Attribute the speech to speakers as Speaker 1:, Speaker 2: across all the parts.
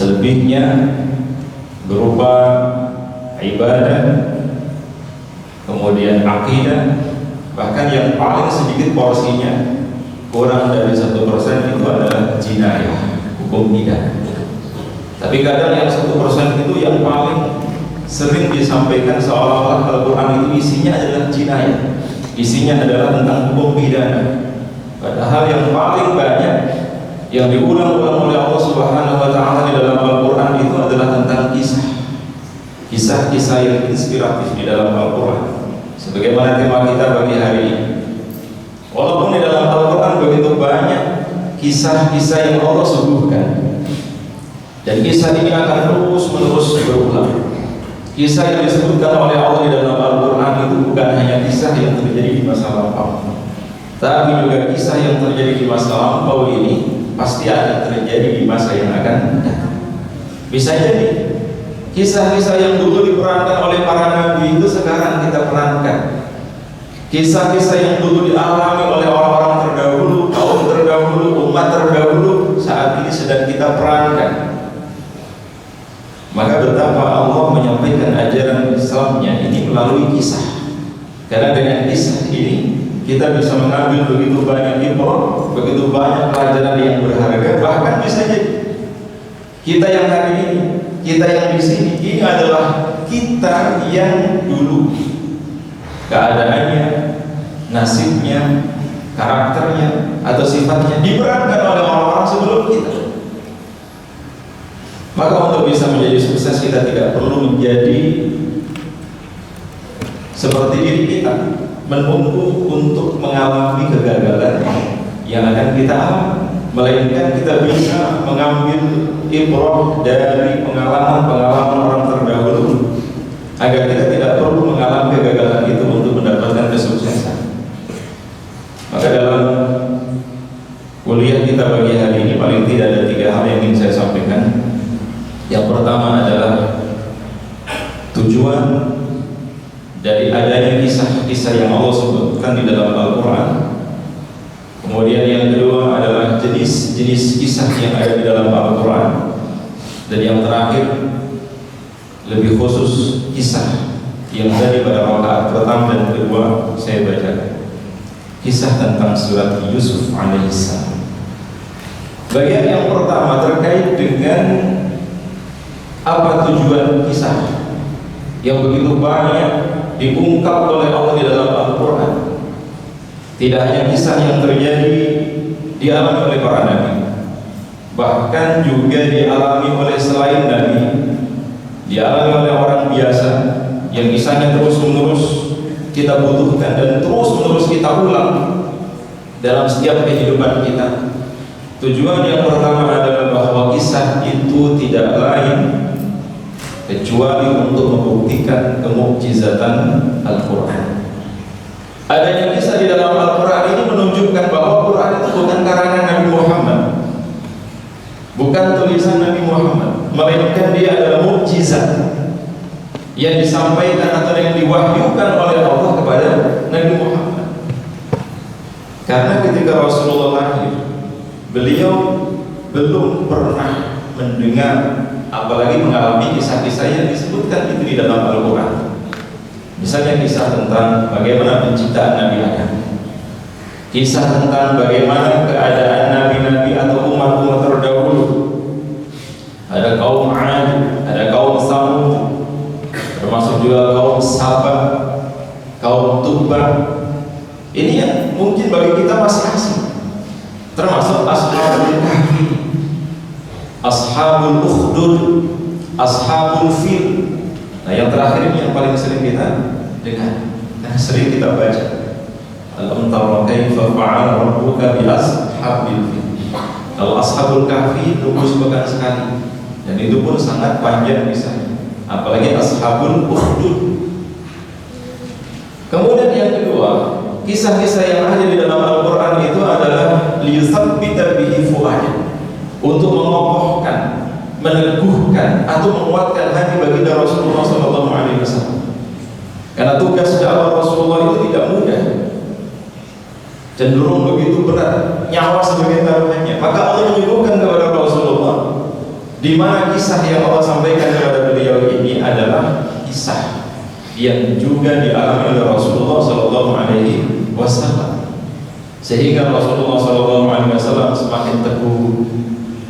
Speaker 1: selebihnya berupa ibadah, kemudian akidah, bahkan yang paling sedikit porsinya kurang dari 1% itu adalah jinayah, hukum pidana. Tapi kadang yang 1% itu yang paling sering disampaikan seolah-olah Al-Quran itu isinya adalah jinayah, isinya adalah tentang hukum pidana. Padahal yang paling banyak yang diulang-ulang oleh Allah Subhanahu wa Ta'ala di dalam Al-Quran itu adalah tentang kisah-kisah yang inspiratif di dalam Al-Quran. Sebagaimana tema kita bagi hari ini, walaupun di dalam Al-Quran begitu banyak kisah-kisah yang Allah suguhkan, dan kisah ini akan terus-menerus berulang. Kisah yang disebutkan oleh Allah di dalam Al-Quran itu bukan hanya kisah yang terjadi di masa lampau, tapi juga kisah yang terjadi di masa lampau ini pasti akan terjadi di masa yang akan datang. Bisa jadi kisah-kisah yang dulu diperankan oleh para nabi itu sekarang kita perankan. Kisah-kisah yang dulu dialami oleh orang-orang terdahulu, kaum terdahulu, umat terdahulu, saat ini sedang kita perankan. Maka betapa Allah menyampaikan ajaran Islamnya ini melalui kisah. Karena dengan kisah ini kita bisa mengambil begitu banyak ibrah, begitu banyak pelajaran yang berharga. Bahkan bisa jadi kita yang hari ini, kita yang di sini, ini adalah kita yang dulu keadaannya, nasibnya, karakternya atau sifatnya diperankan oleh orang-orang sebelum kita. Maka untuk bisa menjadi sukses kita tidak perlu menjadi seperti diri kita, menunggu untuk mengalami kegagalan yang akan kita alami, melainkan kita bisa mengambil ibrah dari pengalaman-pengalaman orang terdahulu agar kita tidak perlu mengalami kegagalan itu untuk mendapatkan kesuksesan. Maka dalam kuliah kita bagi hari ini paling tidak ada 3 hal yang ingin saya sampaikan. Yang pertama adalah tujuan dari adanya kisah-kisah yang Allah sebutkan di dalam Al-Quran. Kemudian yang kedua adalah jenis-jenis kisah yang ada di dalam Al-Quran. Dan yang terakhir lebih khusus kisah yang tadi pada rakaat pertama dan kedua saya bacakan, kisah tentang surat Yusuf alaihissalam. Bagian yang pertama terkait dengan apa tujuan kisah yang begitu banyak diungkap oleh Allah di dalam Al-Quran. Tidak hanya kisah yang terjadi dialami oleh para nabi, bahkan juga dialami oleh selain nabi, dialami oleh orang biasa yang kisahnya terus-menerus kita butuhkan dan terus-menerus kita ulang dalam setiap kehidupan kita. Tujuan yang pertama adalah bahwa kisah itu tidak lain kecuali untuk membuktikan kemukjizatan Al-Quran. Adanya kisah di dalam Al-Quran ini menunjukkan bahwa Quran itu bukan karangan Nabi Muhammad, bukan tulisan Nabi Muhammad, melainkan dia adalah mukjizat yang disampaikan atau yang diwahyukan oleh Allah kepada Nabi Muhammad. Karena ketika Rasulullah lahir, beliau belum pernah mendengar apalagi mengalami kisah-kisah yang disebutkan itu di dalam Al-Quran. Misalnya kisah tentang bagaimana penciptaan Nabi Adam, kisah tentang bagaimana keadaan nabi-nabi atau umat-umat terdahulu. Ada kaum Ad, ada kaum Samud, termasuk juga kaum Saba, kaum Tubbah. Ini yang mungkin bagi kita masih asing. Termasuk Ashabul Kahfi, Ashabul Ukhdud, Ashabul Fil. Nah yang terakhir ini yang paling sering kita dengar, yang sering kita baca, Alam tara kaifa fa'ala rabbuka bi ashabil fil. Kalau Ashabul Kahfi itu merupakan sekali, dan itu pun sangat panjang kisahnya, apalagi Ashabul Ukhdud. Kemudian yang kedua, kisah-kisah yang ada di dalam Al-Quran itu adalah liyutsabbita bihi fu'adak, untuk mengokohkan, meneguhkan atau menguatkan hati baginda Rasulullah SAW. Karena tugas dakwah Rasulullah itu tidak mudah, cenderung begitu berat, nyawa sebagai taruhannya. Maka Allah menyuguhkan kepada Rasulullah di mana kisah yang Allah sampaikan kepada beliau ini adalah kisah yang juga dialami oleh Rasulullah SAW, sehingga Rasulullah SAW semakin teguh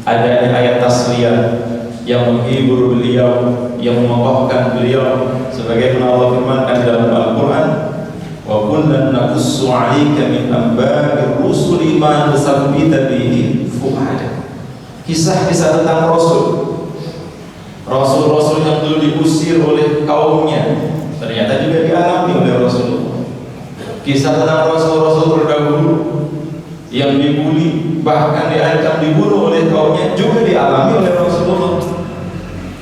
Speaker 1: adanya ayat tasliyah yang menghibur beliau, yang mengokohkan beliau, sebagaimana Allah firmankan dalam Al-Quran, wa kullan naqussu 'alaika min anba'ir rusuli ma nusabbita bihi fu'adak. Kisah-kisah tentang Rasul-Rasul yang dulu diusir oleh kaumnya ternyata juga dialami oleh Rasulullah. Kisah tentang Rasul-Rasul terdahulu yang dibuli, bahkan diancam dibunuh oleh kaumnya juga dialami oleh Rasulullah.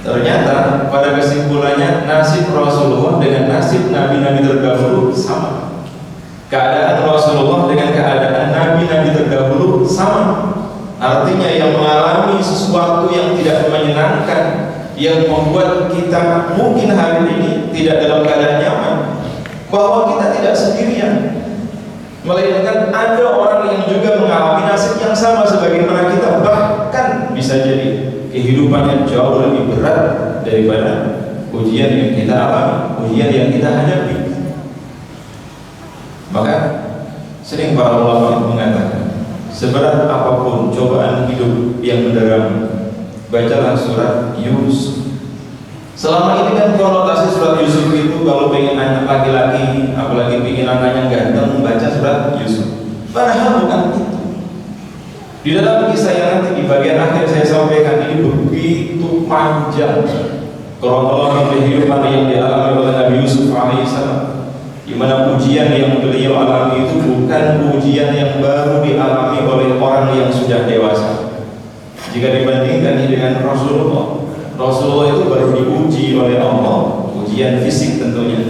Speaker 1: Ternyata pada kesimpulannya nasib Rasulullah dengan nasib nabi-nabi terdahulu sama. Keadaan Rasulullah dengan keadaan nabi-nabi terdahulu sama. Artinya yang mengalami sesuatu yang tidak menyenangkan, yang membuat kita mungkin hari ini tidak dalam keadaan nyaman, bahwa kita tidak sendirian, melainkan ada orang yang juga mengalami nasib yang sama sebagaimana kita, bahkan bisa jadi kehidupannya jauh lebih berat daripada ujian yang kita alami, ujian yang kita hadapi. Maka sering para ulama mengatakan, seberat apapun cobaan hidup yang menderang, bacalah surat Yusuf. Selama ini kan konotasi surat Yusuf itu kalau pengen anak laki-laki, apalagi pengen anaknya ganteng, baca surat Yusuf. Padahal bukan itu. Di dalam kisah yang nanti di bagian akhir saya sampaikan ini begitu panjang kronologi kehidupan yang dialami oleh Nabi Yusuf alaihissalam, di mana ujian yang beliau alami itu bukan ujian yang baru dialami oleh orang yang sudah dewasa. Jika dibandingkan dengan Rasulullah itu baru diuji oleh Allah, ujian fisik tentunya.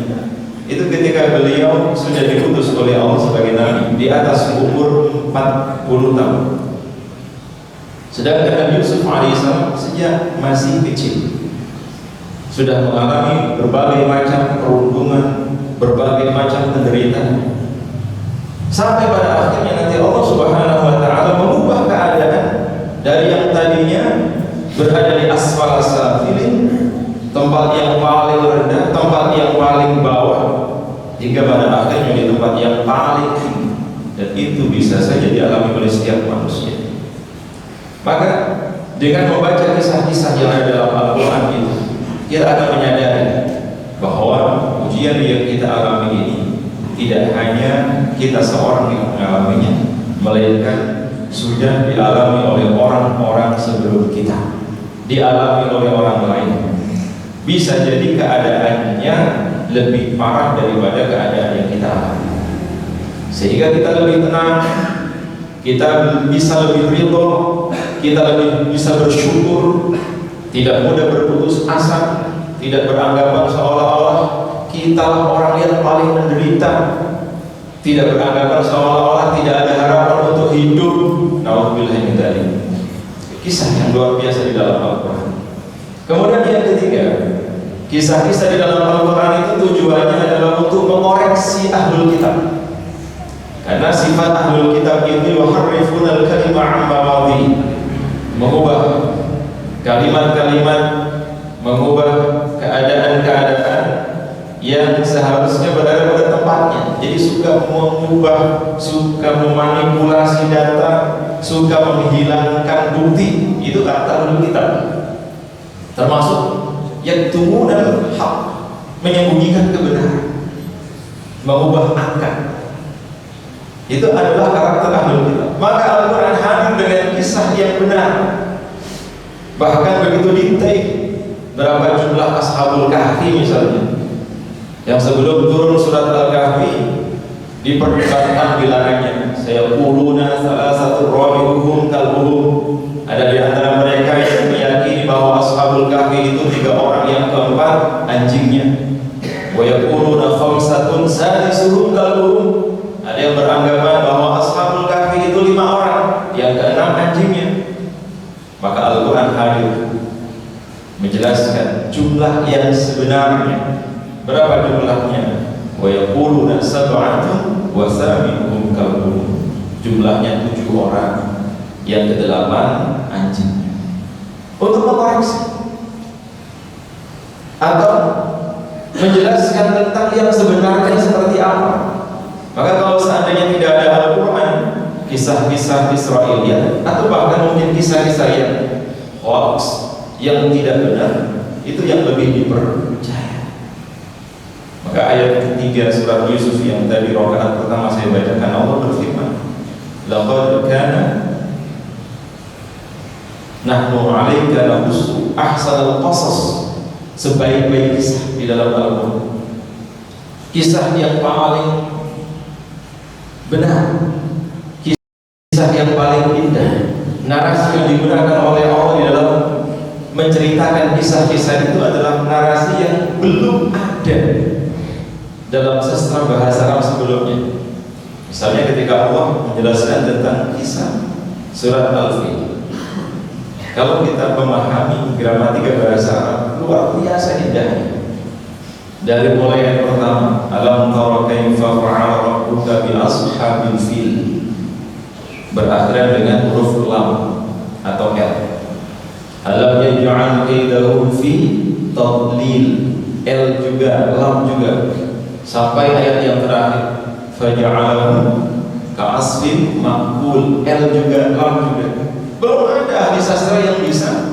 Speaker 1: Itu ketika beliau sudah diutus oleh Allah sebagai nabi di atas umur 40 tahun. Sedangkan Nabi Yusuf alaihissalam sejak masih kecil sudah mengalami berbagai macam perundungan, berbagai macam penderitaan, sampai pada akhirnya nanti Allah Subhanahu wa taala mengubah keadaan dari yang tadinya berada di asfal safilin, tempat yang paling rendah, tempat yang paling bawah, hingga pada akhirnya di tempat yang paling tinggi. Dan itu bisa saja dialami oleh setiap manusia. Maka dengan membaca kisah-kisah yang ada dalam Al-Quran itu, kita akan menyadari bahwa ujian yang kita alami ini tidak hanya kita seorang yang mengalaminya, melainkan sudah dialami oleh orang-orang sebelum kita, dialami oleh orang lain. Bisa jadi keadaannya lebih parah daripada keadaan yang kita alami, sehingga kita lebih tenang, kita bisa lebih ridho, kita lebih bisa bersyukur, tidak mudah berputus asa, tidak beranggapan seolah-olah kita orang yang paling menderita, tidak beranggapan seolah-olah tidak ada harapan untuk hidup. Nauzubillah min dzalik. Kisah yang luar biasa di dalam Al-Quran. Kemudian yang ketiga, kisah-kisah di dalam Al-Quran itu tujuannya adalah untuk mengoreksi ahlul kitab. Karena sifat ahlul kitab itu yuharrifuna al-kalima 'an mawadhihi, mengubah kalimat-kalimat, mengubah keadaan-keadaan yang seharusnya berada pada tempatnya. Jadi suka mengubah, suka memanipulasi data, suka menghilangkan bukti. Itu kata ahlul kitab. Termasuk yaktumunal haq, menyembunyikan kebenaran, mengubah angka. Itu adalah karakter ahlul kitab. Maka Al-Quran hadir dengan kisah yang benar. Bahkan begitu detail, berapa jumlah Ashabul Kahfi misalnya, yang sebelum turun surat Al-Kahfi diperdebatkan bilangannya. Saya quluna salasatu rabi'uhum kalbuhum. Ada di antara mereka yang meyakini bahwa Ashabul Kahfi itu 3 orang, yang keempat anjingnya. Wa yaquluna khamsatun sadisuhum kalbuhum. Ada yang beranggapan bahwa Ashabul Kahfi itu 5 orang, yang keenam anjingnya. Maka Al-Quran hadir menjelaskan jumlah yang sebenarnya. Berapa jumlahnya? Wa yaquluna sab'atun wa sami'uhum kalbuhum. Jumlahnya 7 orang, yang ke-8 anjingnya. untuk mengoreksi atau menjelaskan tentang yang sebenarnya seperti apa. Maka kalau seandainya tidak ada Al-Quran, kisah-kisah Israiliyat atau bahkan mungkin kisah-kisah yang hoax, yang tidak benar, itu yang lebih dipercaya. Maka ayat ketiga surat Yusuf yang tadi rakaat pertama saya bacakan, Allah berfirman, laqad kana nahnu 'alaika naqussu ahsanal qasas, sebaik-baik kisah di dalam Al-Quran, kisah yang paling benar, kisah yang paling indah, narasi yang digunakan oleh Allah di dalam menceritakan kisah-kisah itu adalah narasi yang belum ada dalam sastra bahasa Arab sebelumnya. Misalnya ketika Allah menjelaskan tentang kisah surat Al-Fil, kalau kita memahami gramatika bahasa Arab, luar biasa indahnya. Dari mulai yang pertama, alam tara kaifa fa'ala rabbuka bi ashabil fil, berakhir dengan huruf lam atau L. Alam yaj'al kaidahum fi tadlil, L juga, lam juga, sampai ayat yang terakhir, faja'alahum ka'asfin ma'kul, L juga, lam juga. Belum ada ahli sastra yang bisa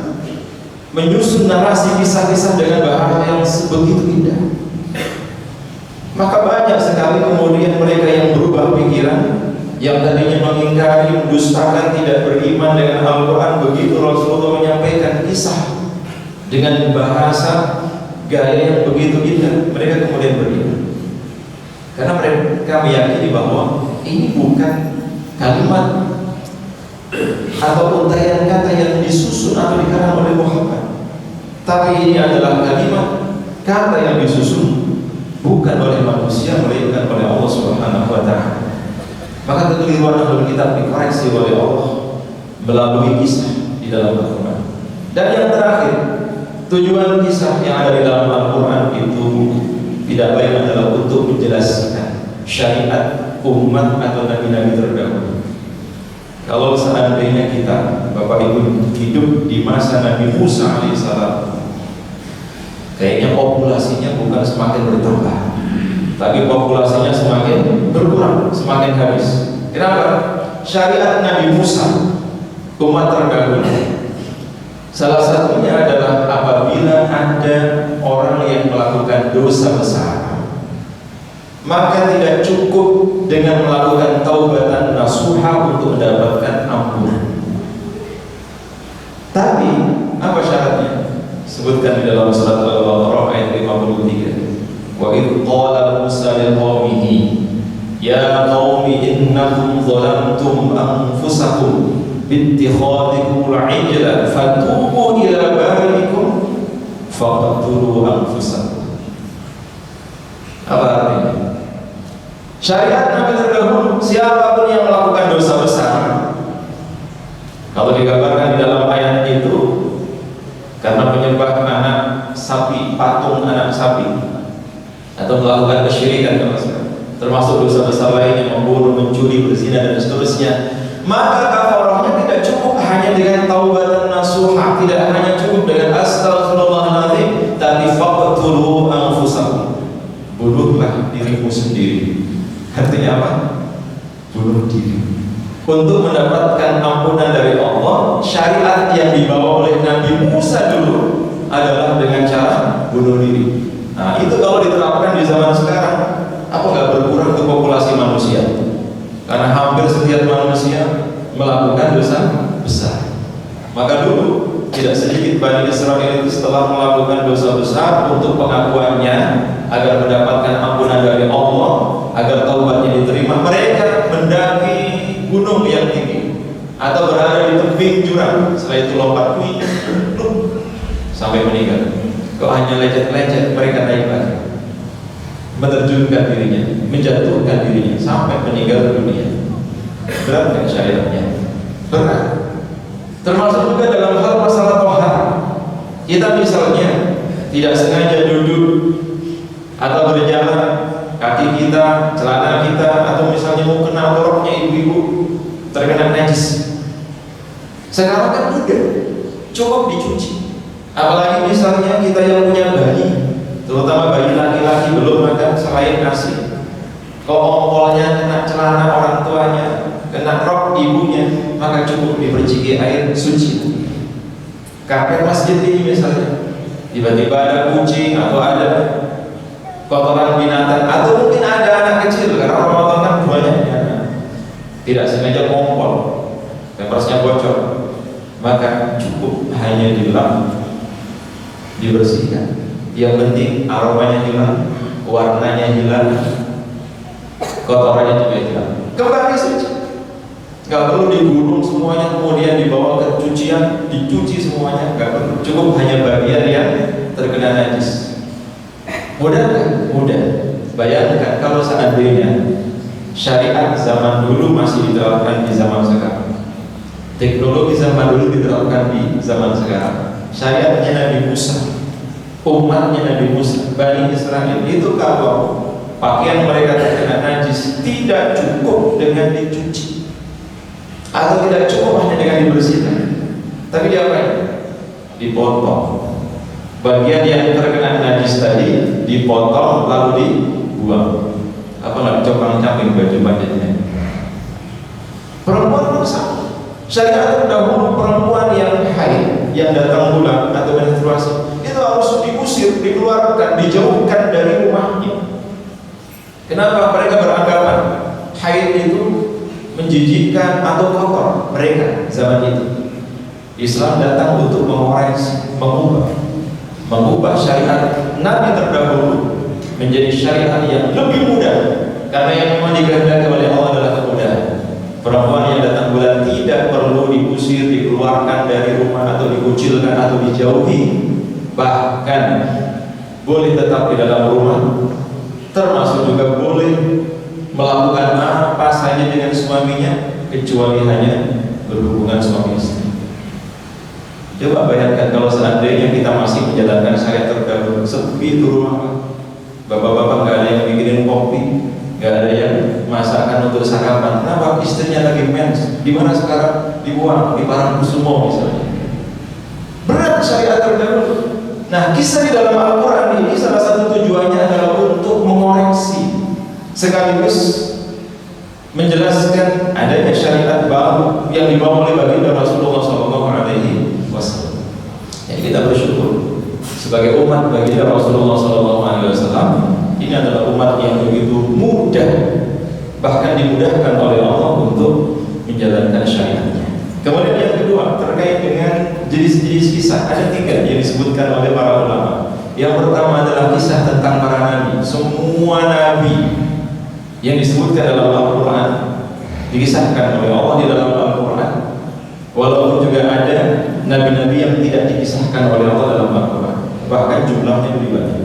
Speaker 1: menyusun narasi kisah-kisah dengan bahasa yang sebegitu indah. Maka banyak sekali kemudian mereka yang berubah pikiran, yang tadinya mengingkari, mendustakan, tidak beriman dengan Al-Quran, begitu Rasulullah menyampaikan kisah dengan bahasa gaya yang begitu indah, mereka kemudian beriman. Karena mereka meyakini bahwa ini bukan kalimat atau untaian kata yang disusun atau dikarang oleh Muhammad, tapi ini adalah kalimat kata yang disusun bukan oleh manusia, melainkan oleh Allah Subhanahu wa Ta'ala. Maka kekeliruan Ahlul Kitab dikoreksi oleh Allah melalui kisah di dalam Al-Quran. Dan yang terakhir, tujuan kisah yang ada di dalam Al-Quran itu tidak lain adalah untuk menjelaskan syariat umat atau nabi-nabi terdahulu. Kalau seandainya kita, Bapak Ibu, hidup di masa Nabi Musa alaihissalam, kayaknya populasinya bukan semakin bertambah, tapi populasinya semakin berkurang, semakin habis. Kenapa? Syariat Nabi Musa, umat terdahulu, salah satunya adalah apabila ada orang yang melakukan dosa besar, maka tidak cukup dengan melakukan taubatan nasuha untuk mendapatkan ampunan. Tapi apa syaratnya? Sebutkan di dalam surat Al-Baqarah ayat 53. Wa idh qala Musa liqaumihi ya qaumi innakum zalamtum anfusakum bittikhadikum al-'ijla fatubu ila bari'ikum faqtulu anfusakum. Apa artinya? Syariat Nabi terdahulu, siapapun yang melakukan dosa besar, kalau digambarkan di dalam ayat itu, karena menyembah anak sapi, patung anak sapi, atau melakukan kesyirikan, termasuk dosa besar lainnya, membunuh, mencuri, berzina dan seterusnya, maka kafarahnya tidak cukup hanya dengan taubatan nasuha, tidak hanya cukup dengan astaghfirullahaladzim, tapi faqtulu anfusakum, bunuhlah dirimu sendiri. Artinya apa? Bunuh diri. Untuk mendapatkan ampunan dari Allah, syariat yang dibawa oleh Nabi Musa dulu adalah dengan cara bunuh diri. Nah, itu kalau diterapkan di zaman sekarang, apa nggak berkurang ke populasi manusia? Karena hampir setiap manusia melakukan dosa besar. Maka dulu tidak sedikit Bani Israil itu setelah melakukan dosa besar, untuk pengakuannya agar mendapatkan ampunan dari Allah, agar taubatnya diterima, mereka mendaki gunung yang tinggi atau berada di tebing jurang, setelah itu lompat sampai meninggal. Kok hanya lecet-lecet, mereka naik lagi, menerjunkan dirinya, menjatuhkan dirinya sampai meninggal dunia. Berat kan syariatnya? Berat. Termasuk juga dalam hal masalah tohar. Kita misalnya tidak sengaja duduk atau berjalan, kaki kita, celana kita, atau misalnya mau kena roknya ibu-ibu terkena najis. Sekarang kan mudah, cukup dicuci. Apalagi misalnya kita yang punya bayi, terutama bayi laki-laki belum makan selain nasi, kompolnya kena celana orang tuanya, kena rok ibunya, maka cukup diperciki air suci. Kapel masjid ini misalnya, tiba-tiba ada kucing atau ada kotoran binatang, atau mungkin ada anak kecil, karena Ramadan kan banyak anak, tidak sengaja kompol, pampersnya bocor, maka cukup hanya dilap, dibersihkan. Yang penting aromanya hilang, warnanya hilang, kotorannya juga hilang, kembali suci. Gak perlu digulung semuanya kemudian dibawa ke cucian, dicuci semuanya, gak perlu. Cukup hanya bagian yang terkena najis. Mudah kan? Mudah. Bayangkan kalau seandainya syariat zaman dulu masih diterapkan di zaman sekarang, teknologi zaman dulu diterapkan di zaman sekarang, syariatnya Nabi Musa, umatnya Nabi Musa, Bani Israel, itu kalau pakaian mereka terkena najis, tidak cukup dengan dicuci atau tidak cukup hanya dengan dibersihkan, tapi diapain? Dipotong. Bagian yang terkena najis tadi dipotong lalu dibuang. Apa nggak dicopang-caping baju bajunya? Perempuan pun sama. Syariat terdahulu perempuan yang haid, yang datang bulan atau menstruasi, itu harus diusir, dikeluarkan, dijauhkan dari rumahnya. Kenapa? Mereka beranggapan haid itu menjijikkan atau kotor. Mereka zaman itu, Islam datang untuk mengoreksi, mengubah syariat Nabi terdahulu menjadi syariat yang lebih mudah, karena yang memang dikehendaki oleh Allah adalah kemudahan. Perempuan yang datang bulan tidak perlu diusir, dikeluarkan dari rumah atau dikucilkan atau dijauhi, bahkan boleh tetap di dalam rumah, termasuk juga boleh melakukan apa saja dengan suaminya kecuali hanya berhubungan suami istri. Coba bayangkan kalau seandainya kita masih menjalankan syariat terdahulu, sepi itu rumah, bapak-bapak nggak ada yang bikinin kopi, nggak ada yang masakan untuk sarapan. Kenapa? Istrinya lagi mens. Di mana sekarang? Dibuang di Parangkusumo misalnya. Berat syariat terdahulu. Nah, kisah di dalam Al-Quran ini salah satu tujuannya adalah untuk mengoreksi sekaligus menjelaskan adanya syariat baru yang dibawa oleh baginda Rasulullah SAW. Jadi kita bersyukur sebagai umat baginda Rasulullah SAW. Ini adalah umat yang begitu mudah, bahkan dimudahkan oleh Allah untuk menjalankan syariatnya. Kemudian yang kedua terkait dengan jenis-jenis kisah, ada 3 yang disebutkan oleh para ulama. Yang pertama adalah kisah tentang para nabi. Semua nabi yang disebutkan dalam Al-Quran dikisahkan oleh Allah di dalam Al-Quran, walaupun juga ada nabi-nabi yang tidak dikisahkan oleh Allah dalam Al-Quran, bahkan jumlahnya lebih banyak.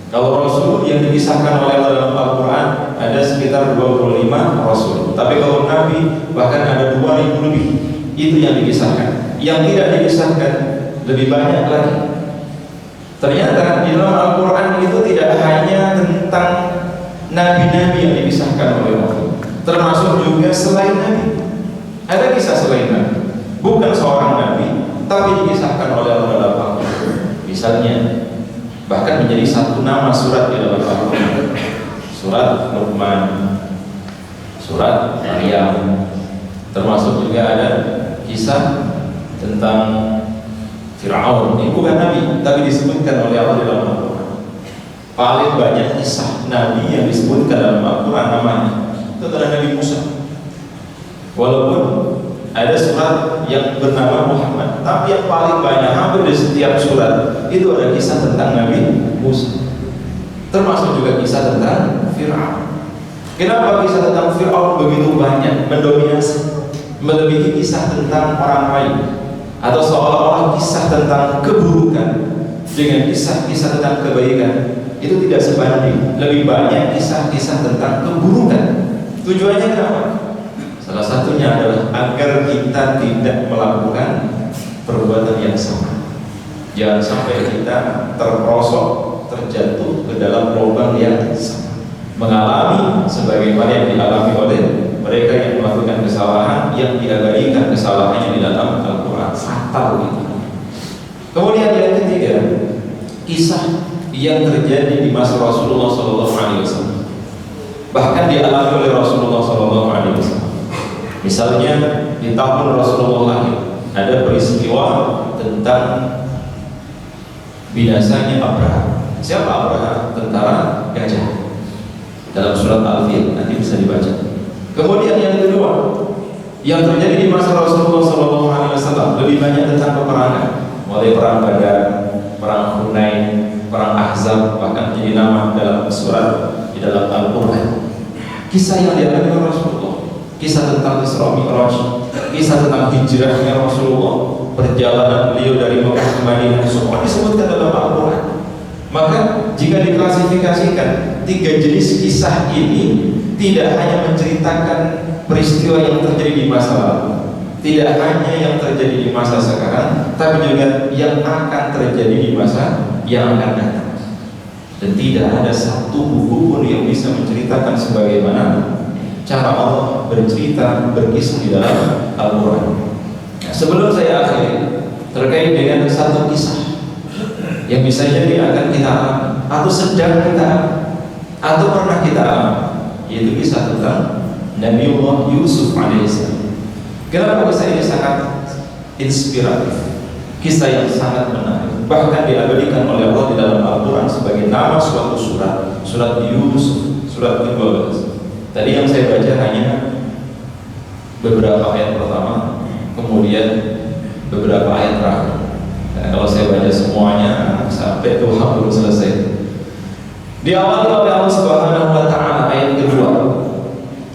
Speaker 1: Kalau Rasul yang dikisahkan oleh Allah dalam Al-Quran ada sekitar 25 Rasul, tapi kalau Nabi bahkan ada 2000 lebih, itu yang dikisahkan. Yang tidak dikisahkan lebih banyak lagi. Ternyata di dalam Al-Quran itu tidak hanya tentang nabi-nabi yang dikisahkan oleh Allah, termasuk juga selain nabi. Ada kisah selain nabi, bukan seorang nabi, tapi dikisahkan oleh Allah dalam Al-Quran. Misalnya, bahkan menjadi satu nama surat di dalam Al-Quran, surat Luqman, surat Maryam. Termasuk juga ada kisah tentang Fir'aun. Ini bukan nabi, tapi disebutkan oleh Allah di dalam Al-Quran. Paling banyak kisah nabi yang disebutkan dalam Al-Quran namanya itu adalah Nabi Musa. Walaupun ada surat yang bernama Muhammad, tapi yang paling banyak hampir di setiap surat itu ada kisah tentang Nabi Musa. Termasuk juga kisah tentang Fir'aun. Kenapa kisah tentang Fir'aun begitu banyak, mendominasi, melebihi kisah tentang orang lain, atau seolah-olah kisah tentang keburukan dengan kisah-kisah tentang kebaikan itu tidak sebanding. Lebih banyak kisah-kisah tentang keburukan. Tujuannya kenapa? Salah satunya adalah agar kita tidak melakukan perbuatan yang sama. Jangan sampai kita terperosok, terjatuh ke dalam lubang yang sama, mengalami sebagaimana yang dialami oleh mereka yang melakukan kesalahan, yang diabadikan kesalahannya di dalam Al-Quran. Fatal itu. kisah yang terjadi di masa Rasulullah SAW, bahkan dialami oleh Rasulullah SAW. Misalnya di tahun Rasulullah lahir ada peristiwa tentang binasanya Abraha. Siapa Abraha? Tentara gajah. Dalam surat Al-Fil nanti bisa dibaca. Kemudian yang kedua, yang terjadi di masa Rasulullah SAW lebih banyak tentang peperangan, mulai perang Badar, perang Hunain, perang Ahzab, bahkan menjadi nama dalam surat di dalam Al-Quran. Kisah yang dialami oleh Rasulullah, kisah tentang Isra Mi'raj, kisah tentang hijrahnya Rasulullah, perjalanan beliau dari Mekah ke Madinah, semua disebutkan dalam Al-Quran. Maka jika diklasifikasikan, 3 jenis kisah ini tidak hanya menceritakan peristiwa yang terjadi di masa lalu, tidak hanya yang terjadi di masa sekarang, tapi juga yang akan terjadi di masa yang akan datang. Dan tidak ada satu buku pun yang bisa menceritakan sebagaimana cara Allah bercerita, berkisah di dalam Al-Quran. Sebelum saya akhiri terkait dengan satu kisah yang bisa jadi akan kita alami, atau sedang kita alami, atau pernah kita alami, yaitu kisah tentang Nabiullah Yusuf alaihissalam. Kenapa kisah ini sangat inspiratif, kisah yang sangat menarik, bahkan diabadikan oleh Allah di dalam Al-Quran sebagai nama suatu surat, surat Yusuf, surat 12. Tadi yang saya baca hanya beberapa ayat pertama, kemudian beberapa ayat terakhir. Nah, kalau saya baca semuanya sampai Tuhan belum selesai. Diawali oleh Allah Subhanahu wa taala ayat kedua.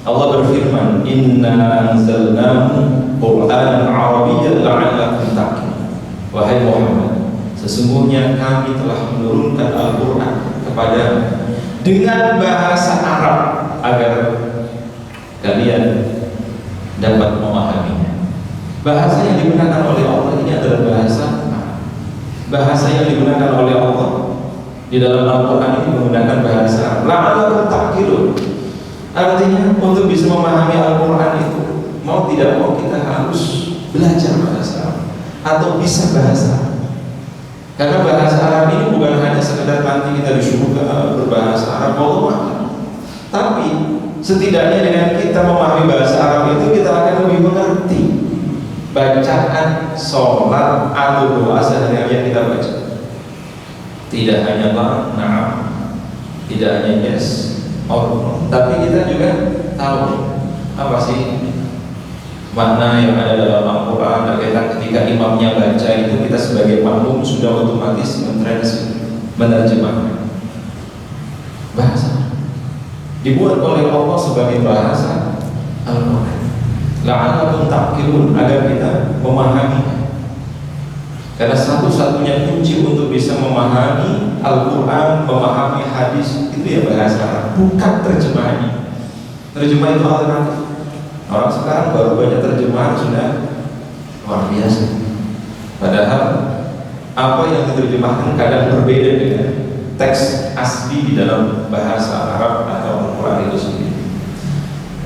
Speaker 1: Allah berfirman, "Inna anzalnahu Qur'anan Arabiyyan la'allakum ta'qilun." Wahai Muhammad, sesungguhnya kami telah menurunkan Al-Qur'an kepada dengan bahasa Arab agar kalian dapat memahaminya. Bahasa yang digunakan oleh Allah ini adalah bahasa yang digunakan oleh Allah di dalam Al-Quran ini menggunakan bahasa la'allakum ta'qilun. Artinya untuk bisa memahami Al-Quran itu mau tidak mau kita harus belajar bahasa Arab atau bisa bahasa Arab. Karena bahasa Arab ini bukan hanya sekedar nanti kita disuruh berbahasa Arab Allah, tapi setidaknya dengan kita memahami bahasa Arab itu kita akan lebih mengerti bacaan sholat atau doa sehari-hari yang kita baca. Tidak hanya na'am, tidak hanya yes or no, tapi kita juga tahu apa sih makna yang ada dalam Al-Quran. Dan ketika imamnya baca itu, kita sebagai makmum sudah otomatis menerjemahkan. Bahasa dibuat oleh Allah sebagai bahasa Al-Quran, la'allakum ta'qilun, agar kita memahami. Karena satu-satunya kunci untuk bisa memahami Al-Quran, memahami hadis itu ya bahasa Arab, bukan terjemahannya. Terjemah itu alternatif. Orang sekarang baru baca terjemahan sudah luar biasa. Padahal apa yang diterjemahkan kadang berbeda dengan teks asli di dalam bahasa Arab atau Al-Quran itu sendiri.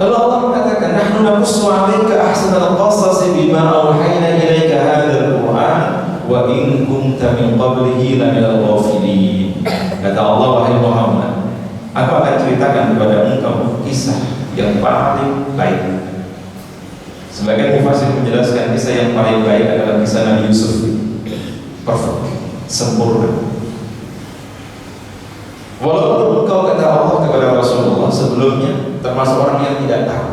Speaker 1: Lalu Allah mengatakan, "Nahnu naqussu 'alaika ahsanal qasasi bima awhayna ilaika hadzal Qur'an wa in kunta min qablihi laminal ghafilin." Kata Allah, wahai Muhammad, aku akan ceritakan kepada engkau kisah yang paling baik. Sebagian mufassir menjelaskan kisah yang paling baik adalah kisah Nabi Yusuf. Perfect, sempurna. Walaupun engkau, kata Allah kepada Rasulullah, sebelumnya termasuk orang yang tidak tahu,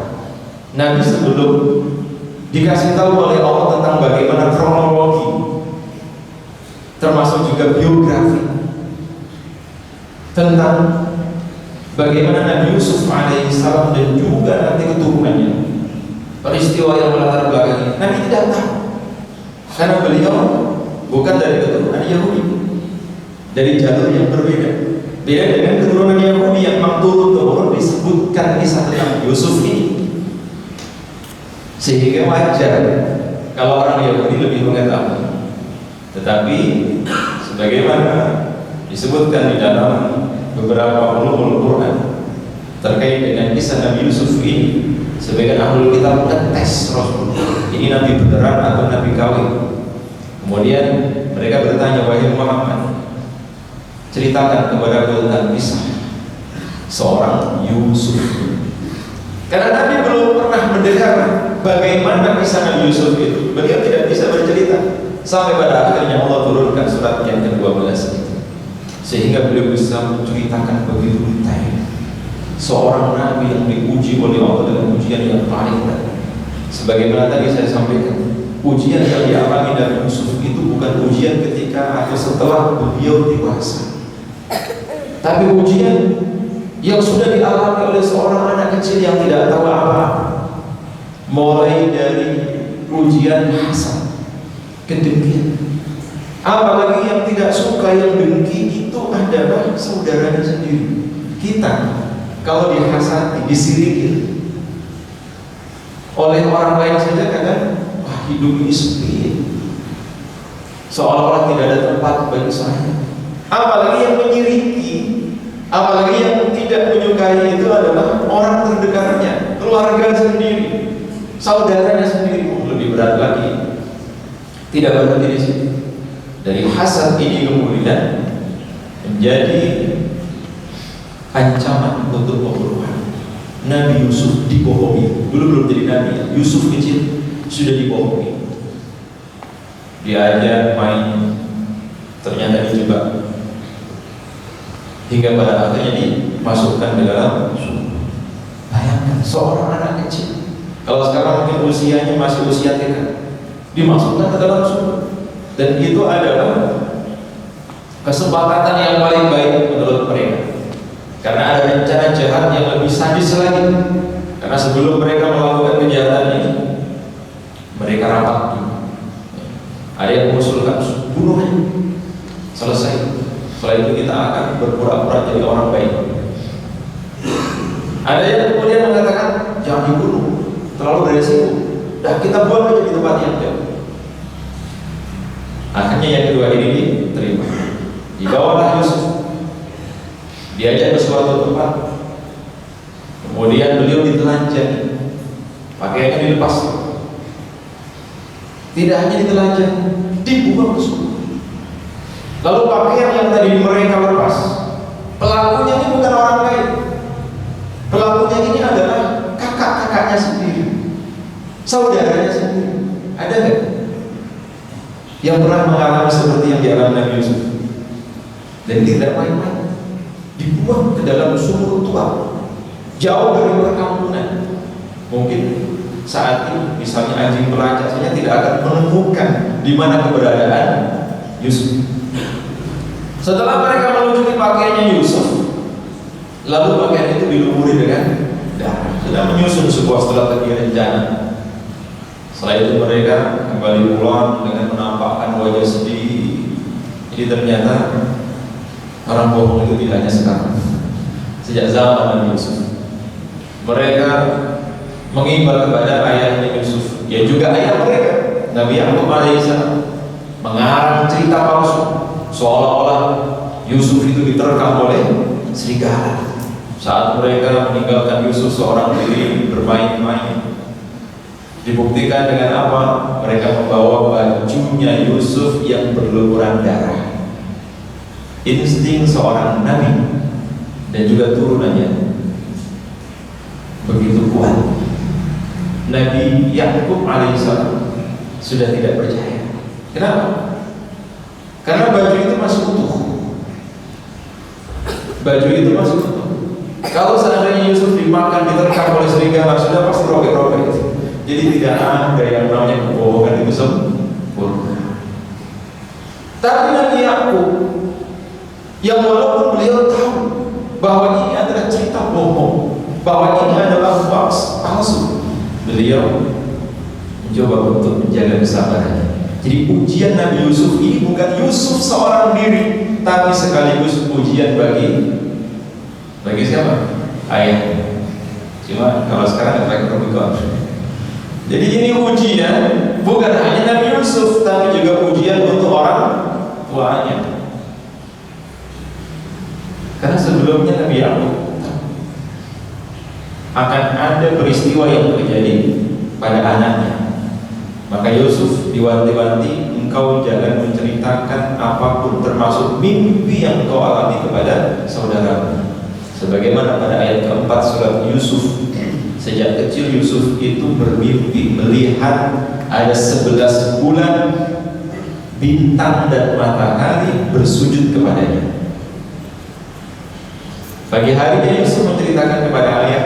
Speaker 1: Nabi sebelum dikasih tahu oleh Allah tentang bagaimana kronologi, termasuk juga biografi tentang bagaimana Nabi Yusuf alaihissalam dan juga nanti keturunannya, peristiwa yang melatar belakangi, Nabi tidak tahu, karena beliau bukan dari keturunan Yahudi, dari jalur yang berbeda. Beda dengan keturunan Yahudi yang memang turun-temurun disebutkan kisah tentang Yusuf ini, sehingga wajar kalau orang Yahudi lebih mengetahui. Tetapi sebagaimana disebutkan di dalam beberapa ulumul Quran terkait dengan kisah Nabi Yusuf ini, sebagian ahlul kitab tes Rasulullah, ini Nabi beneran atau Nabi kawin. Kemudian mereka bertanya, wahai Muhammad, ceritakan kepada tentang kisah seorang Yusuf. Karena Nabi belum pernah mendengar bagaimana kisah Nabi Yusuf itu. Beliau tidak bisa bercerita sampai pada akhirnya Allah turunkan surat yang ke-12 itu, sehingga beliau bisa menceritakan begitu detail seorang Nabi yang diuji oleh Allah dengan ujian yang paling berat. Sebagaimana tadi saya sampaikan, ujian yang dialami Nabi Yusuf itu bukan ujian ketika atau setelah beliau dewasa, tapi ujian yang sudah dialami oleh seorang anak kecil yang tidak tahu apa-apa. Mulai dari ujian hasad, kedengkian. Apalagi yang tidak suka, yang dengki itu adalah saudaranya sendiri. Kita kalau dihasati, disiriki oleh orang lain saja kadang, wah hidup ini sepi, seolah-olah tidak ada tempat bagi saya. Apalagi yang menyiriki, apalagi yang tidak menyukai itu adalah orang terdekatnya, keluarga sendiri, saudaranya sendiri. Lebih berat lagi. Tidak berhenti di sini. Dari hasad ini kemudian menjadi ancaman untuk pembunuhan. Nabi Yusuf dibohongi. Dulu belum jadi nabi, Yusuf kecil sudah dibohongi. Diajak main, ternyata dijebak. Hingga pada akhirnya dimasukkan ke dalam sumur. Bayangkan seorang anak kecil, kalau sekarang mungkin usianya masih usia TK, dimasukkan ke dalam sumur. Dan itu adalah kesepakatan yang paling baik menurut mereka, karena ada rencana jahat yang lebih sadis lagi. Karena sebelum mereka melakukan kejahatan ini, mereka rapat dulu. Ada yang mengusulkan bunuh aja, selesai. Setelah itu kita akan berpura-pura jadi orang baik. Ada yang kemudian mengatakan jangan dibunuh, terlalu beresiko. Dah kita buang aja di tempat yang jauh. Akhirnya yang kedua ini diterima. Dibawalah Yusuf, diajak ke suatu tempat. Kemudian beliau ditelanjangi, pakaiannya dilepas. Tidak hanya ditelanjangi, dibuang ke sumur. Lalu pakaian yang tadi mereka lepas, pelakunya ini bukan orang lain. Pelakunya ini adalah kakak-kakaknya sendiri, saudaranya sendiri. Ada nggak yang pernah mengalami seperti yang dialami Nabi Yusuf? Dan tidak main-main, dibuang ke dalam sumur tua, jauh dari perkampungan. Mungkin saat ini misalnya anjing pelacak saja tidak akan menemukan di mana keberadaan Yusuf. Setelah mereka meluncuri pakaiannya Yusuf, lalu pakaian itu dilumuri dengan darah. Sudah menyusun sebuah strategi rencana. Setelah itu mereka kembali pulang dengan menampakkan wajah sedih. Jadi ternyata orang bohong itu tidak hanya sekarang, sejak zaman Nabi Yusuf. Mereka mengimbau kepada ayahnya Yusuf, ya juga ayah mereka, Nabi Yakub alaihissalam, mengarang cerita palsu seolah-olah Yusuf itu diterkam oleh serigala. Saat mereka meninggalkan Yusuf seorang diri bermain-main, dibuktikan dengan apa? Mereka membawa bajunya Yusuf yang berlumuran darah. Insting seorang nabi dan juga turunannya begitu kuat. Nabi Yakub alaihissalam sudah tidak percaya. Kenapa? Karena baju itu masih utuh. Baju itu masih utuh. Kalau seandainya Yusuf dimakan, diterkam oleh serigala, sudah pasti robek-robek. Jadi tidak ada yang namanya kebohongan itu sempurna. Tapi Nabi Yakub, yang walaupun beliau tahu bahwa ini adalah cerita bohong, bahwa ini adalah hoax palsu, beliau mencoba untuk menjaga kesabarannya. Jadi ujian Nabi Yusuf ini bukan Yusuf seorang diri, tapi sekaligus ujian bagi siapa? Ayahnya. Cuma kalau sekarang pakai Rubicon. Jadi ini ujian bukan hanya Nabi Yusuf, tapi juga ujian untuk orang tuanya. Karena sebelumnya Nabi Yakub akan ada peristiwa yang terjadi pada anaknya, Maka Yusuf diwanti-wanti, engkau jangan menceritakan apapun termasuk mimpi yang kau alami kepada saudaramu. Sebagaimana pada ayat keempat surat Yusuf, sejak kecil Yusuf itu bermimpi melihat ada 11 bulan, bintang dan matahari bersujud kepadanya. Pagi harinya Yusuf menceritakan kepada ayah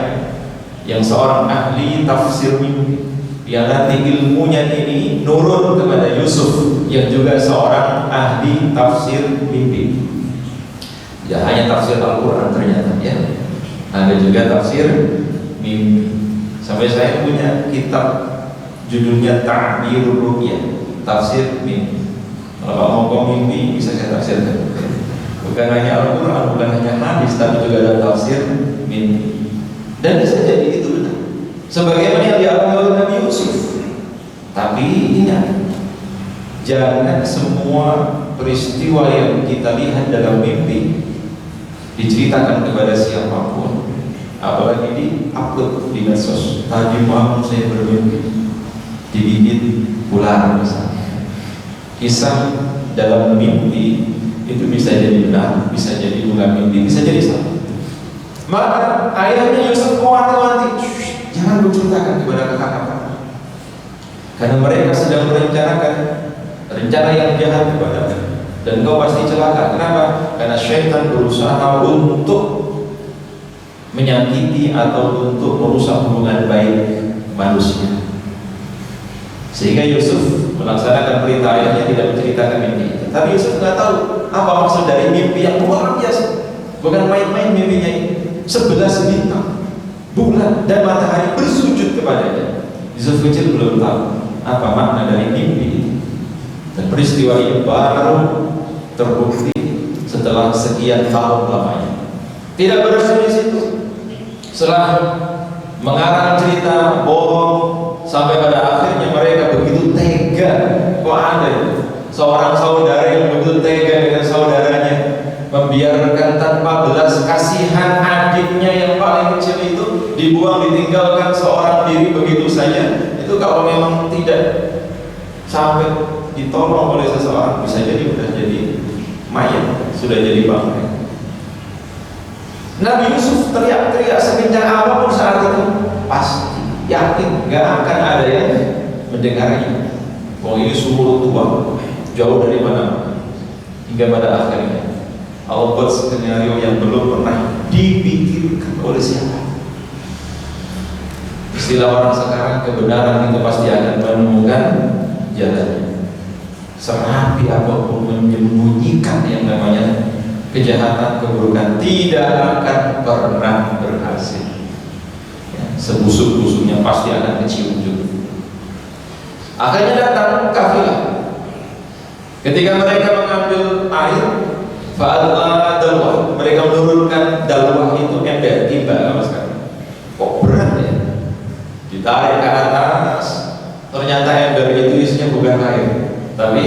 Speaker 1: yang seorang ahli tafsir mimpi, yang nanti ilmunya ini nurun kepada Yusuf yang juga seorang ahli tafsir mimpi. Ya hanya tafsir Al-Quran ternyata ya, ada juga tafsir mimpi. Sampai saya punya kitab judulnya Ta'birur Ru'ya, tafsir mimpi. Kalau ngomong mimpi bisa saya tafsirkan. Bukan hanya Al-Quran, bukan hanya hadis, tapi juga ada tafsir mimpi. Dan bisa jadi itu benar, sebagaimana yang dialami oleh Nabi Yusuf. Tapi ingat, jangan semua peristiwa yang kita lihat dalam mimpi diceritakan kepada siapapun, apalagi di-upload di medsos. Tadi malam saya bermimpi digigit ular misalnya. Kisah dalam mimpi itu bisa jadi benar, bisa jadi bukan mimpi, bisa jadi salah. Maka ayahnya Yusuf mewanti-wanti, jangan menceritakan kepada kakak-kakak, karena mereka sedang merencanakan rencana yang jahat kepada dan kau pasti celaka. Kenapa? Karena syaitan berusaha untuk menyakiti atau untuk merusak hubungan baik manusia. Sehingga Yusuf melaksanakan perintah ayahnya tidak menceritakan mimpi. Tapi Yusuf nggak tahu apa maksud dari mimpi yang luar biasa. Bukan main-main mimpinya ini. 11 bintang, bulan dan matahari bersujud kepadanya. Yusuf kecil belum tahu apa makna dari mimpi ini. Dan peristiwa ini baru terbukti setelah sekian tahun lamanya. Tidak berhenti di situ. Setelah mengarang cerita bohong sampai pada akhirnya mereka begitu tega. Kok ada seorang saudara yang begitu tega dengan saudaranya, membiarkan tanpa belas kasihan adiknya yang paling kecil itu dibuang, ditinggalkan seorang diri begitu saja. Itu kalau memang tidak sampai ditolong oleh seseorang, bisa jadi sudah jadi mayat, sudah jadi bangkai. Nabi Yusuf teriak-teriak sekencang apapun saat itu, pasti yakin gak akan ada yang mendengarnya. Wong ini sumur tua, jauh dari mana-mana. Hingga pada akhirnya Allah buat skenario yang belum pernah dipikirkan oleh siapa. Istilah orang sekarang, kebenaran itu pasti akan menemukan jalannya. Serapi apapun menyembunyikan yang namanya kejahatan, keburukan, tidak akan pernah berhasil. Ya, sebusuk-busuknya pasti akan kecium juga. Akhirnya datang kafilah. Ketika mereka mengambil air, fa'adla dalwah, mereka menurunkan dalwah itu ember, timba apa sekarang. Kok berat ya? Ditarik ke atas, ternyata ember itu isinya bukan air, tapi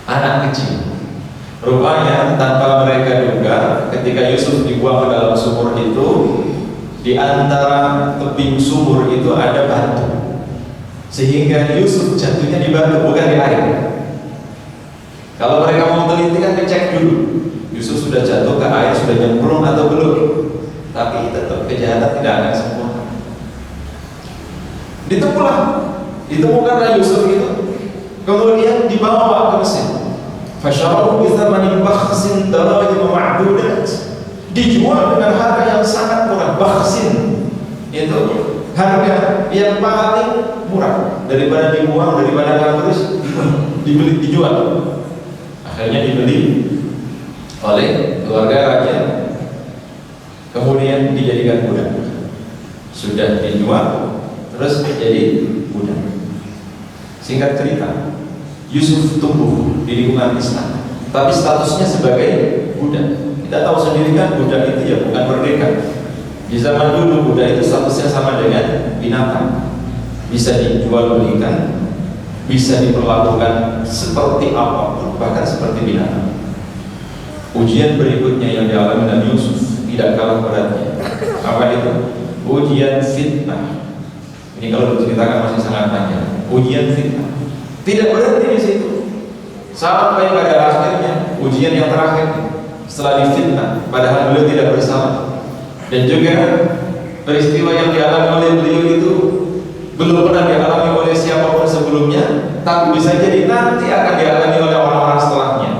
Speaker 1: anak kecil. Rupanya tanpa mereka duga, ketika Yusuf dibuang ke dalam sumur itu, di antara tebing sumur itu ada batu, sehingga Yusuf jatuhnya di batu bukan di air. Kalau mereka mau teliti kan dicek dulu, Yusuf sudah jatuh ke air, sudah nyemplung atau belum. Tapi tetap kejahatan tidak akan sempurna. Ditemukanlah Yusuf itu, kemudian dibawa ke Mesir. Fasyarahu bithamanin bakhsin darahim ma'dudat, dijual dengan harga yang sangat murah. Bakhsin itu harga yang paling murah, daripada dibuang, daripada habis, dibeli, dijual. Akhirnya dibeli oleh keluarga raja, kemudian dijadikan budak. Sudah dijual, terus jadi budak. Singkat cerita, Yusuf tumbuh di lingkungan Islam, tapi statusnya sebagai budak. Kita tahu sendiri kan, budak itu ya bukan merdeka. Di zaman dulu budak itu statusnya sama dengan binatang, bisa dijual belikan, bisa diperlakukan seperti apapun, bahkan seperti binatang. Ujian berikutnya yang dialami Nabi Yusuf tidak kalah beratnya. Apa itu? Ujian fitnah. Ini kalau diceritakan masih sangat panjang. ujian fitnah. Tidak berhenti di situ, sampai pada akhirnya ujian yang terakhir setelah difitnah, padahal beliau tidak bersalah. Dan juga peristiwa yang dialami oleh beliau itu belum pernah dialami oleh siapapun sebelumnya, tapi bisa jadi nanti akan dialami oleh orang-orang setelahnya.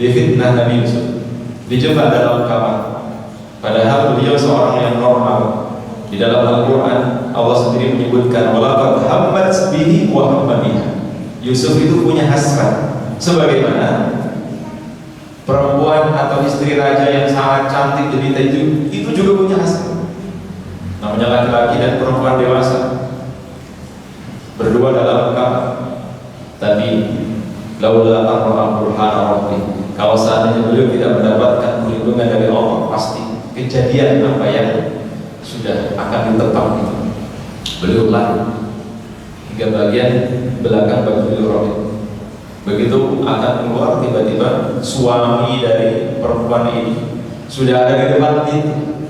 Speaker 1: Difitnah Nabi Yusuf, dijebak dalam kamar, padahal beliau seorang yang normal. Di dalam Al-Quran Allah sendiri menyebutkan walaqad hammat bihi wa hamma biha. Yusuf itu punya hasrat sebagaimana perempuan atau istri raja yang sangat cantik jelita itu juga punya hasrat. Namanya laki-laki dan perempuan dewasa berdua dalam kamar. Tapi laula ar-ra'a burhana rabbi, kalau seandainya beliau tidak mendapatkan perlindungan dari Allah, pasti kejadian apa yang sudah akan ditetap itu. Beliau lari hingga bagian belakang baju beliau robek. Begitu akan keluar, tiba-tiba suami dari perempuan ini sudah ada di depan pintu.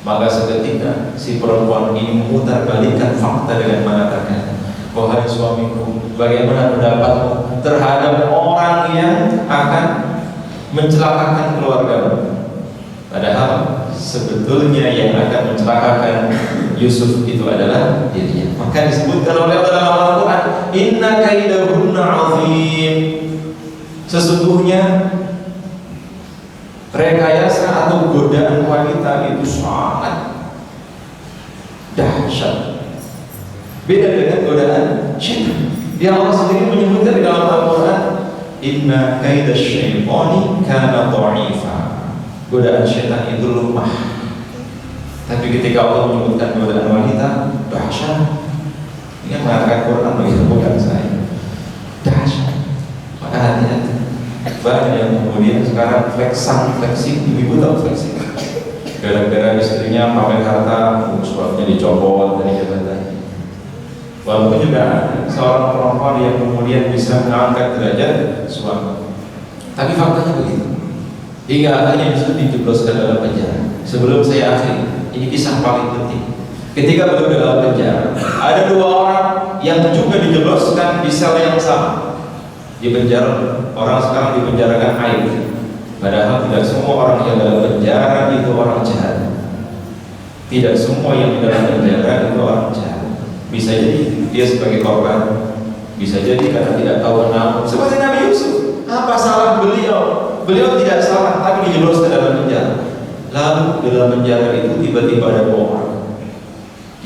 Speaker 1: Maka seketika si perempuan ini memutarbalikkan fakta dengan mengatakan, wahai suamiku, bagaimana pendapatmu terhadap orang yang akan mencelakakan keluargamu? Padahal sebetulnya yang akan mencelakakan Yusuf itu adalah dirinya. Maka disebutkan oleh Allah dalam Al-Quran, inna kaidahunna azim. Sesungguhnya rekayasa atau godaan wanita itu sangat dahsyat. Beda dengan godaan syaitan. Dia Allah sendiri menyebutkan di dalam Al-Quran, inna kaidasyaitani kana dha'ifa. Godaan syaitan itu lemah. Tapi ketika Allah menyebutkan godaan wanita, dahsyat. Ini yang mengatakan Quran begitu, bukan saya. Dahsyat. Maka hati-hati. Banyak yang kemudian sekarang flexing, ibu tahu flexing. Gara-gara istrinya pamer harta, suaminya dicopot dari jabatannya. Walaupun juga seorang perempuan yang kemudian bisa mengangkat derajat suami. Tapi faktanya begitu. Hingga akhirnya Yusuf dijebloskan dalam penjara. Sebelum saya akhiri, ini kisah paling penting. Ketika beliau dalam penjara, ada dua orang yang juga dijebloskan di sel yang sama. Di penjara, orang sekarang dipenjarakan aib. Padahal tidak semua orang yang dalam penjara itu orang jahat. Tidak semua yang di dalam penjara itu orang jahat. Bisa jadi dia sebagai korban, bisa jadi karena tidak tahu menang. Seperti Nabi Yusuf, apa salah beliau? Beliau tidak salah, tapi dijebloskan dalam penjara. Lalu di dalam penjara itu tiba-tiba ada dua orang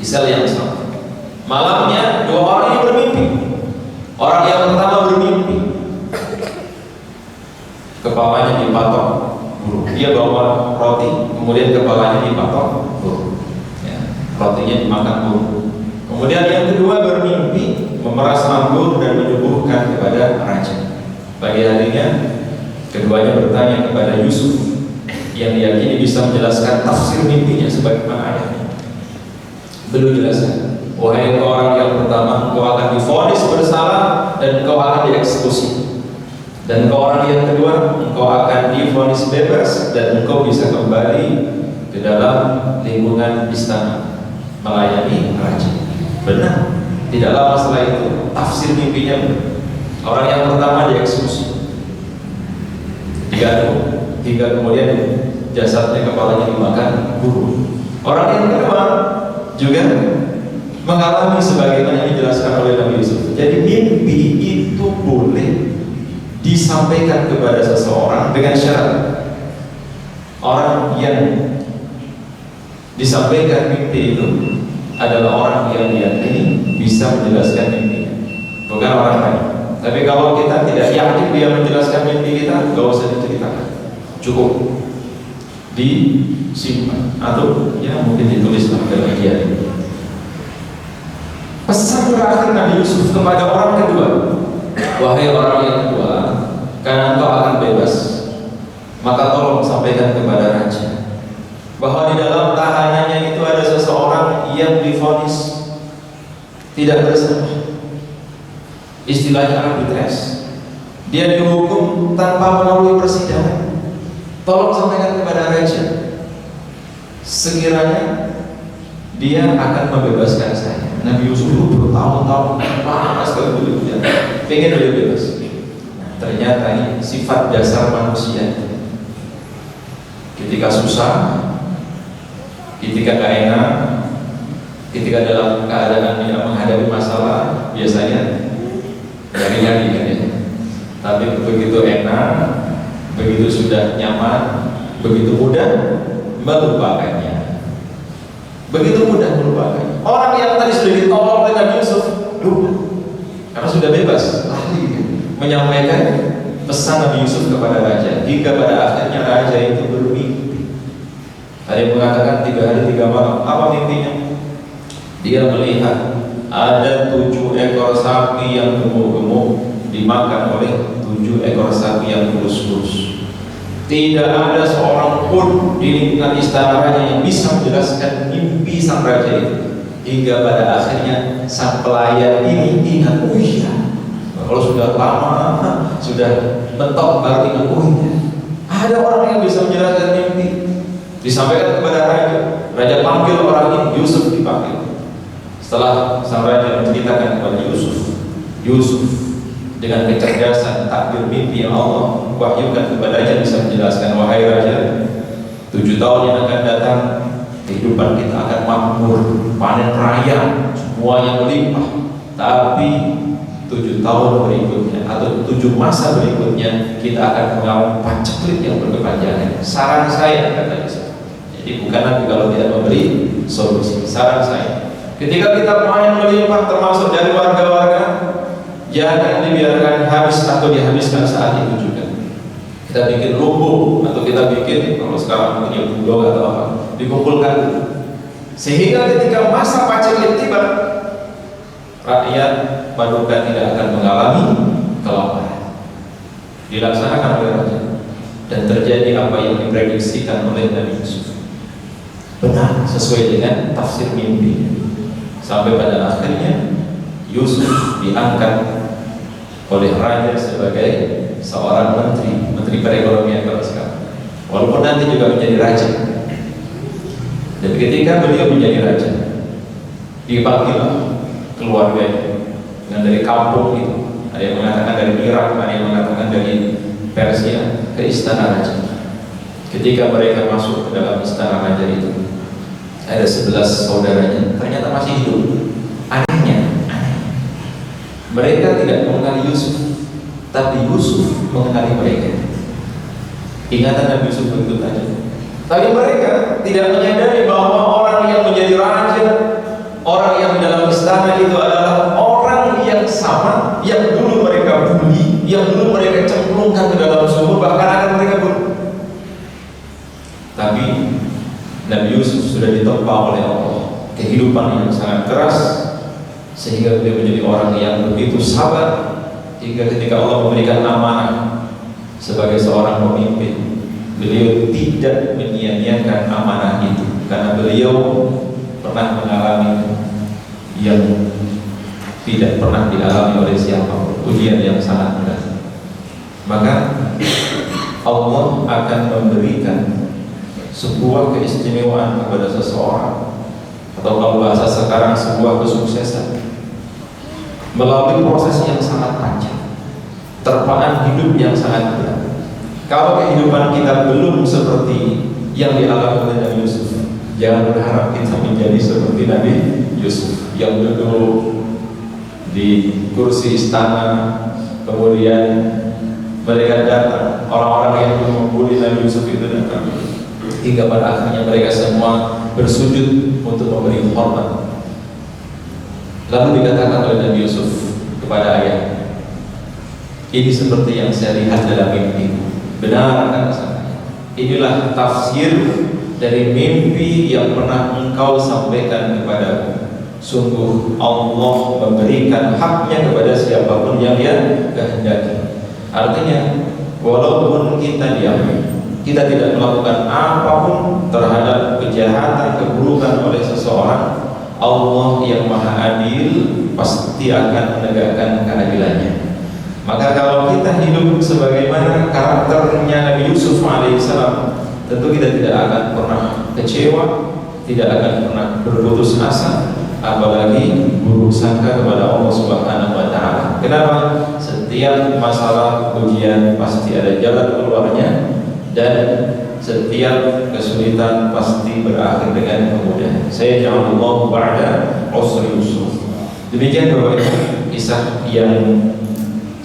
Speaker 1: di sel yang sama. Malamnya dua orang ini bermimpi. Orang yang pertama bermimpi kepalanya dipatok burung. Dia bawa roti, kemudian kepalanya dipatok burung. Ya, rotinya dimakan burung. Kemudian yang kedua bermimpi memeras anggur dan menyuguhkan kepada raja. Pagi harinya keduanya bertanya kepada Yusuf yang diyakini bisa menjelaskan tafsir mimpinya sebagaimana ayatnya. Beliau jelaskan, wahai orang yang pertama, engkau akan divonis bersalah dan engkau akan dieksekusi. Dan engkau orang yang kedua, engkau akan divonis bebas dan engkau bisa kembali ke dalam lingkungan istana melayani raja. Benar. Tidak lama setelah itu tafsir mimpinya benar. Orang yang pertama dieksekusi, digantung, hingga kemudian jasadnya, kepalanya dimakan burung. Orang yang kedua juga mengalami sebagaimana yang dijelaskan oleh Nabi Yusuf. Jadi mimpi itu boleh disampaikan kepada seseorang dengan syarat orang yang disampaikan mimpi itu adalah orang yang diyakini bisa menjelaskan mimpinya, bukan orang lain. Tapi kalau kita tidak yakin dia menjelaskan mimpi kita, gak usah diceritakan, cukup disimpan atau ya mungkin ditulis dalam diary. Pesan terakhir Nabi Yusuf kepada orang kedua, wahai orang yang kedua, karena engkau akan bebas, maka tolong sampaikan kepada raja bahwa di dalam tahanannya itu ada seseorang yang divonis tidak bersalah. Istilahnya arbitres. Dia dihukum tanpa melalui persidangan. Tolong sampaikan kepada raja, sekiranya dia akan membebaskan saya. Nabi Yusuf itu bertahun-tahun panas sekali hidupnya, pengen beliau bebas. Ternyata ini sifat dasar manusia. Ketika susah, ketika gak enak, ketika dalam keadaan yang menghadapi masalah, biasanya nyari-nyari kan ya. Tapi begitu enak, begitu sudah nyaman, begitu mudah melupakannya. Begitu mudah melupakannya. Orang yang tadi sudah ditolong oleh Nabi Yusuf lupa, karena sudah bebas menyampaikan pesan Nabi Yusuf kepada raja, hingga pada akhirnya raja itu bermimpi. Ada yang mengatakan 3 hari 3 malam. Apa mimpinya? Dia melihat ada 7 ekor sapi yang gemuk-gemuk dimakan oleh 7 ekor sapi yang kurus-kurus. Tidak ada seorang pun di lingkungan istana raja yang bisa menjelaskan mimpi sang raja itu. Hingga pada akhirnya sang pelayan ini ingat, oh iya, kalau sudah lama, sudah mentok, baru ingat, oh iya, ada orang yang bisa menjelaskan mimpi. Disampaikan kepada raja. Raja panggil orang ini, Yusuf dipanggil. Setelah sang raja menceritakan kepada Yusuf dengan kecerdasan takbir mimpi yang Allah wahyukan kepadanya bisa menjelaskan, wahai raja, 7 tahun yang akan datang kehidupan kita akan makmur, panen raya, semuanya melimpah. Tapi 7 tahun berikutnya atau 7 masa berikutnya kita akan mengalami paceklik yang berkepanjangan. Saran saya, kata Yusuf, jadi bukan nanti kalau tidak memberi solusi. Saran saya, ketika kita main melimpah termasuk dari warga-warga, jangan dibiarkan habis atau dihabiskan saat itu juga. Kita bikin lumbung atau kita bikin, kalau sekarang punya bulog atau apa, dikumpulkan dulu. Sehingga ketika masa paceklik tiba, rakyat Paduka tidak akan mengalami kelaparan. Dilaksanakan oleh raja dan terjadi apa yang diprediksikan oleh Nabi Yusuf. Benar sesuai dengan tafsir mimpi. Sampai pada akhirnya Yusuf diangkat oleh raja sebagai seorang menteri perekonomian kalau sekarang. Walaupun nanti juga menjadi raja. Dan ketika beliau menjadi raja, dipanggil keluarganya yang dari kampung itu. Ada yang mengatakan dari Irak, ada yang mengatakan dari Persia, ke istana raja. Ketika mereka masuk ke dalam istana raja itu, ada 11 saudaranya, ternyata masih hidup. Anehnya, mereka tidak mengenali Yusuf, tapi Yusuf mengenali mereka. Ingatan Nabi Yusuf begitu tajam. Tapi mereka tidak menyadari bahwa orang yang menjadi raja, orang yang dalam istana itu adalah orang yang sama, yang dulu mereka bully, yang dulu mereka cemplungkan ke dalam sumur, bahkan akan mereka bunuh. Tapi Nabi Yusuf sudah ditempa oleh Allah kehidupan yang sangat keras, sehingga beliau menjadi orang yang begitu sabar, hingga ketika Allah memberikan amanah sebagai seorang pemimpin, beliau tidak menyia-nyiakan amanah itu, karena beliau pernah mengalami yang tidak pernah dialami oleh siapapun, ujian yang sangat berat. Maka Allah akan memberikan sebuah keistimewaan kepada seseorang, atau kalau bahasa sekarang sebuah kesuksesan, melalui proses yang sangat panjang, terpaan hidup yang sangat berat. Kalau kehidupan kita belum seperti yang dialami oleh Nabi Yusuf, jangan berharap kita menjadi seperti Nabi Yusuf yang duduk di kursi istana, kemudian mereka datang, orang-orang yang membuli Nabi Yusuf itu datang, hingga pada akhirnya mereka semua bersujud untuk memberi hormat. Lalu dikatakan oleh Nabi Yusuf kepada ayahnya, ini seperti yang saya lihat dalam mimpi. Benar, kata saya. Inilah tafsir dari mimpi yang pernah engkau sampaikan kepadaku. Sungguh Allah memberikan haknya kepada siapapun yang dia kehendaki. Artinya, walaupun kita diam, kita tidak melakukan apapun terhadap kejahatan, keburukan oleh seseorang, Allah yang Maha Adil pasti akan menegakkan keadilannya. Maka kalau kita hidup sebagaimana karakternya Nabi Yusuf alaihissalam, tentu kita tidak akan pernah kecewa, tidak akan pernah berputus asa, apalagi buruk sangka kepada Allah Subhanahu wa taala. Kenapa? Setiap masalah ujian pasti ada jalan keluarnya, dan setiap kesulitan pasti berakhir dengan kemudahan. Saya ja'alallahu ba'da usri yusra. Demikian Bapak Ibu kisah yang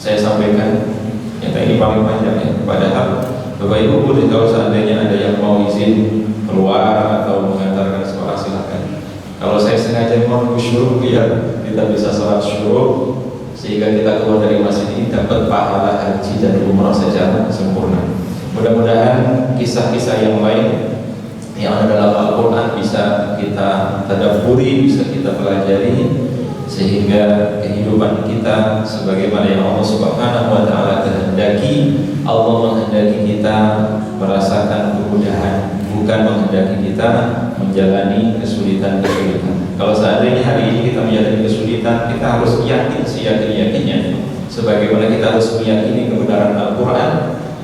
Speaker 1: saya sampaikan. Yang ini paling panjang ya. Padahal Bapak Ibu boleh, kalau seandainya ada yang mau izin keluar atau mengantarkan sekolah, silakan. Kalau saya sengaja mau syuruk biar kita bisa sholat syuruk, sehingga kita keluar dari masjid ini dapat pahala haji dan umrah secara sempurna. Mudah-mudahan kisah-kisah yang lain yang ada dalam Al-Quran bisa kita tadabburi, bisa kita pelajari, sehingga kehidupan kita sebagaimana yang Allah Subhanahu wa taala kehendaki. Allah menghendaki kita merasakan kemudahan, bukan menghendaki kita menjalani kesulitan-kesulitan. Kalau seandainya hari ini kita menjalani kesulitan, kita harus yakin seyakin-yakinnya, sebagaimana kita harus meyakini kebenaran Al-Quran,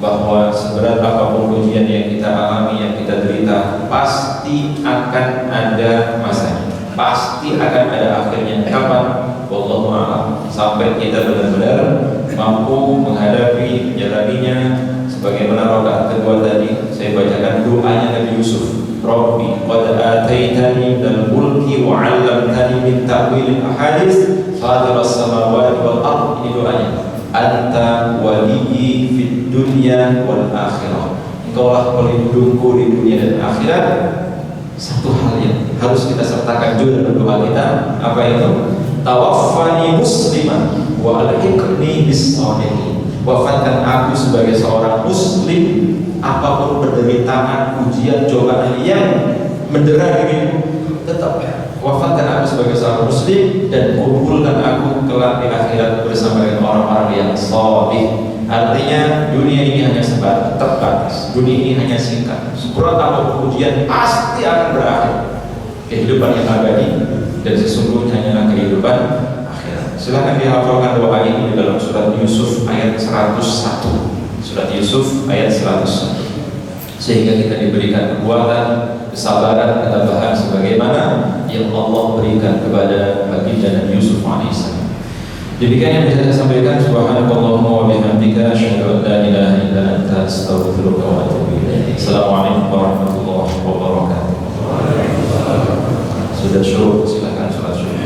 Speaker 1: bahwa seberat apapun ujian yang kita alami, yang kita derita, pasti akan ada masanya, pasti akan ada akhirnya. Kapan? Wallahu a'lam. Sampai kita benar-benar mampu menghadapi, menjalaninya. Sebagaimana rakaat kedua tadi saya bacakan doanya Nabi Yusuf, Rabbi qad ataitani minal mulki wa 'allamtani min ta'wil ahadits fatiras samawati wal ardh. Ini doanya, anta waliyyi fid dunya wal akhirah. Engkaulah pelindungku di dunia dan akhirat. Satu hal yang harus kita sertakan juga dalam doa kita, apa itu? Tawaffani musliman wa alhiqni bis shalihin. Wafatkan aku sebagai seorang muslim, apapun penderitaan, ujian, cobaan yang mendera diriku, tetap wafatkan aku sebagai seorang muslim, dan kumpulkan aku kelak di akhirat bersama dengan orang-orang yang shalih. Artinya dunia ini hanya terbatas, dunia ini hanya singkat. Seberat apapun ujian pasti akan berakhir. Kehidupan yang abadi, dan sesungguhnya hanyalah kehidupan akhirat. Silakan dihafalkan doa ini di dalam surat Yusuf ayat 101. Surat Yusuf ayat 101. Sehingga kita diberikan kekuatan, kesabaran, ketabahan sebagaimana yang Allah berikan kepada baginda Nabi Yusuf alaihissalam. Demikian yang bisa saya sampaikan. Subhanakallahumma wa bihamdika asyhadu an la ilaha illa anta astaghfiruka wa atubu ilaik. Assalamualaikum warahmatullahi wabarakatuh. Sudah syuruk, silakan sholat syuruk.